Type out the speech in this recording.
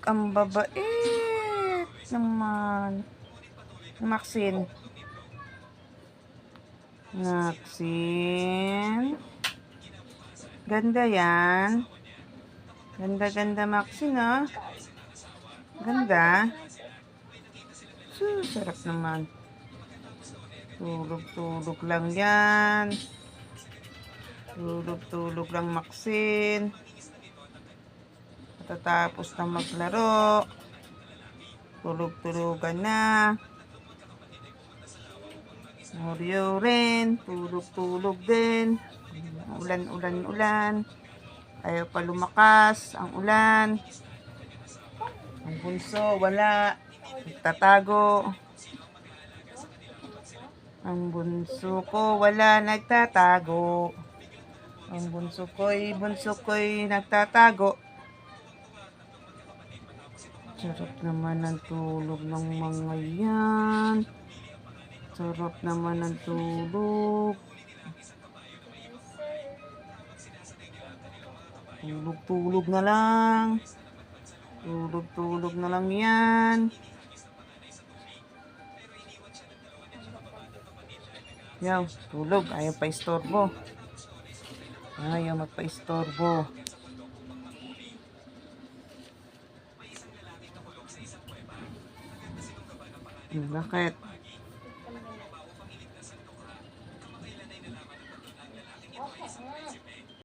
ang babait naman. Maxine. Maxine. Ganda yan. Ganda-ganda Maxine, ah. Ganda. Sarap naman. Tulog-tulog lang yan. Tulog-tulog lang Maxine. Matatapos na maglaro. Tulog-tulogan na. Oreo rin. Tulog-tulog din. Ulan. Ayaw pa lumakas ang ulan. Ang bunso, wala. Nagtatago. Ang bunso ko, wala. Nagtatago. Ang bunso ko'y nagtatago. Sarap naman ang tulog ng mga yan. Sarap naman ang tulog. Tulog-tulog na lang. Tulog-tulog na lang yan. Yaw, tulog. Ayaw pa istorbo. Ayaw magpa-istorbo. Bakit?